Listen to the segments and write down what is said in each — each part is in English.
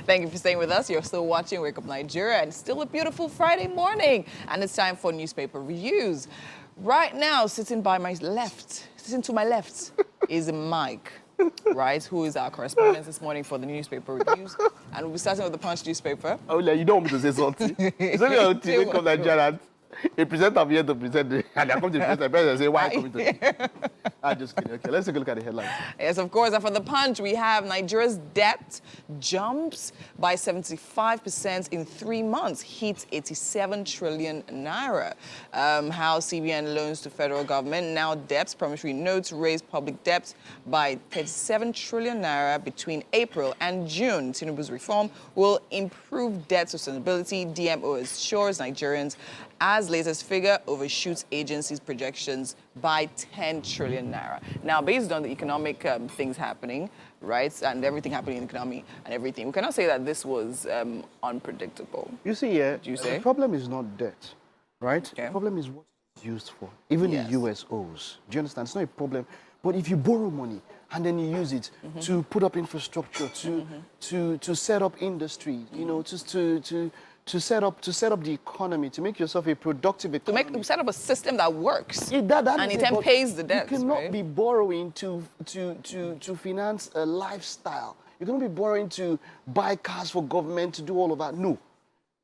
Thank you for staying with us. You're still watching Wake Up Nigeria, and still a beautiful Friday morning. And it's time for newspaper reviews. Right now, sitting to my left, is Mike, right, who is our correspondent this morning for the newspaper reviews. And we'll be starting with the Punch newspaper. Oh, yeah, you don't want me to say something. It's only on TV Wake Up Nigeria. A presenter I'm here to present, and I come to the president and say, why are you coming to me? I'm just kidding. Okay, let's take a look at the headlines. Yes, of course. And for the Punch, we have Nigeria's debt jumps by 75% in 3 months, hits 87 trillion naira. How CBN loans to federal government, now debts, promissory notes raise public debt by 37 trillion naira between April and June. Tinubu's reform will improve debt sustainability, DMO assures Nigerians, as latest figure overshoots agency's projections by 10 trillion naira. Now, based on the economic things happening, right, and everything happening in the economy and everything, we cannot say that this was unpredictable. You see, yeah, the problem is not debt, right? Okay. The problem is what it's used for. Even the USOs. Do you understand? It's not a problem. But if you borrow money and then you use it to put up infrastructure, to set up industry, you know, to set up the economy, to make yourself a productive economy. To set up a system that works, and it then pays the debt. You cannot be borrowing to finance a lifestyle. You cannot be borrowing to buy cars for government, to do all of that. No,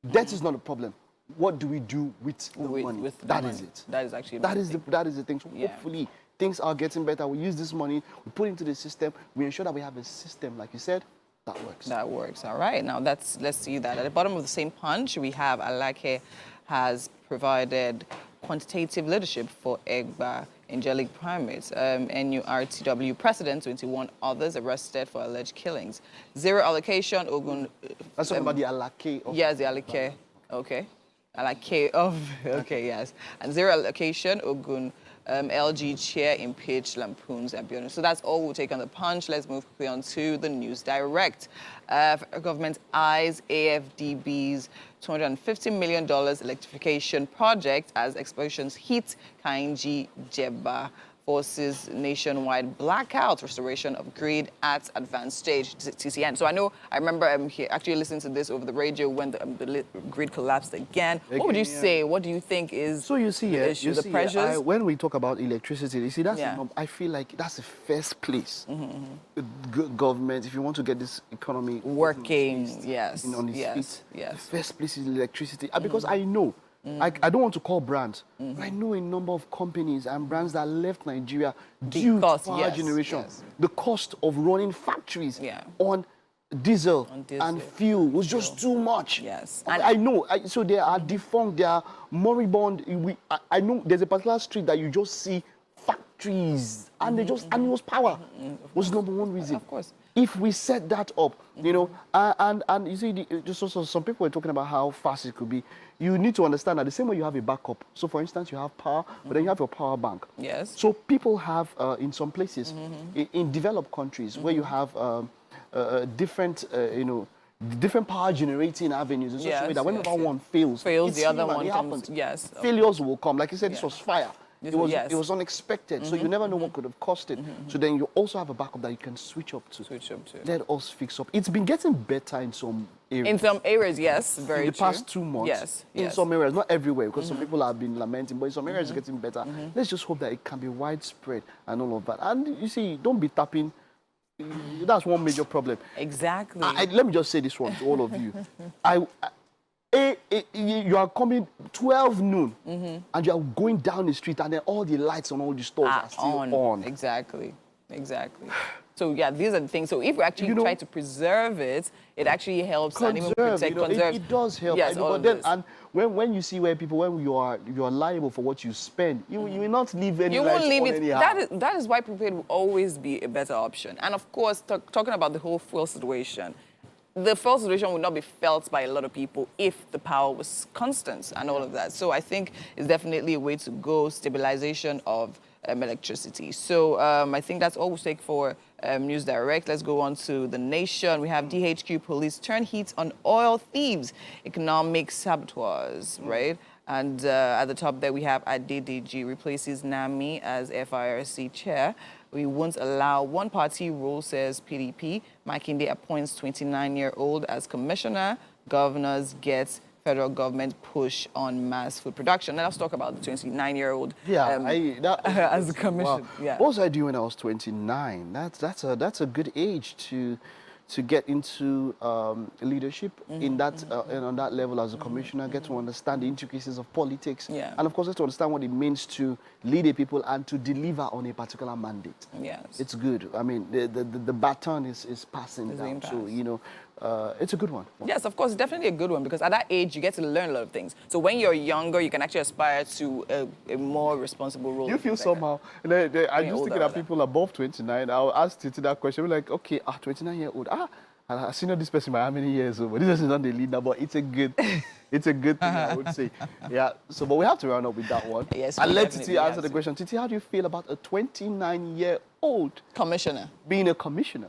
debt is not a problem. What do we do with the money? That is it. That is actually that is the thing. So hopefully things are getting better. We use this money, we put it into the system, we ensure that we have a system, like you said, that works. That works. All right. Now, let's see that. At the bottom of the same Punch, we have Alake has provided quantitative leadership for Egba angelic primates. NURTW president, 21 others arrested for alleged killings. Zero allocation, Ogun... That's talking about the Alake of... Yes, the Alake. Okay. Alake of... Okay, yes. And zero allocation, Ogun... LG chair impeached lampoons Abiodun. So that's all we'll take on the Punch. Let's move quickly on to the News Direct. Government eyes AFDB's $250 million electrification project as explosions hit Kainji Jeba. Forces nationwide blackout, restoration of grid at advanced stage, TCN. So I remember actually listening to this over the radio when the grid collapsed again. What would you say? What do you think is the issue, the pressures? When we talk about electricity, you see, I feel like that's the first place. Government, if you want to get this economy working, on its feet, the first place is electricity. Because I know, I don't want to call brands, but I know a number of companies and brands that left Nigeria due to power generation. The cost of running factories on diesel and fuel was just too much. Yes. And I know. So they are defunct, they are moribund. I know there's a particular street that you just see factories and they just, and it was power. Was number one reason. Of course. If we set that up, you know, and you see, just also some people were talking about how fast it could be. You need to understand that the same way you have a backup. So, for instance, you have power, but then you have your power bank. Yes. So people have, in some places, in developed countries, where you have different, different power generating avenues in such a way that whenever one fails, the other one happens. Yes. Failures will come. Like you said, this was fire. It was unexpected, so you never know what could have caused it. So then you also have a backup that you can switch up to. Let us fix up. It's been getting better in some areas. In some areas, yes, very true. In the past 2 months. Yes. In some areas, not everywhere, because some people have been lamenting, but in some areas it's getting better. Let's just hope that it can be widespread and all of that. And you see, don't be tapping. That's one major problem. Exactly. Let me just say this one to all of you. You are coming 12 noon and you are going down the street and then all the lights on all the stores are still on. Exactly. So yeah, these are the things. So if we actually try to preserve it, it actually helps and even protect, conserve. It does help. Yes, but then, and when you see where people, when you are liable for what you spend, you will not leave any lights on anyhow. That is why prepaid will always be a better option. And of course, talking about the whole fuel situation, the fuel situation would not be felt by a lot of people if the power was constant and all of that. So I think it's definitely a way to go, stabilization of electricity. So I think that's all we'll take for News Direct. Let's go on to The Nation. We have DHQ police turn heat on oil thieves, economic saboteurs, right? And at the top there we have Adediji replaces Nami as FIRC chair. We won't allow one-party rule, says PDP. Makinde appoints 29-year-old as commissioner. Governors get federal government push on mass food production. Now let's talk about the 29-year-old as a commissioner. Wow. Yeah. What was I doing when I was 29? That's a good age to get into leadership in that and on that level as a commissioner, get to understand the intricacies of politics, and of course get to understand what it means to lead a people and to deliver on a particular mandate. Yes, it's good. I mean, the baton is passing down, so you know. It's a good one. Yes, of course, it's definitely a good one because at that age you get to learn a lot of things. So when you're younger, you can actually aspire to a more responsible role. You feel somehow. I'm just thinking that people above 29. I'll ask Titi that question. We're like, okay, 29-year-old. I've seen this person by how many years old? But this person is not the leader, but it's a good thing, I would say. Yeah. So, but we have to round up with that one. Yes. And let Titi answer the question. Titi, how do you feel about a 29-year-old commissioner being a commissioner?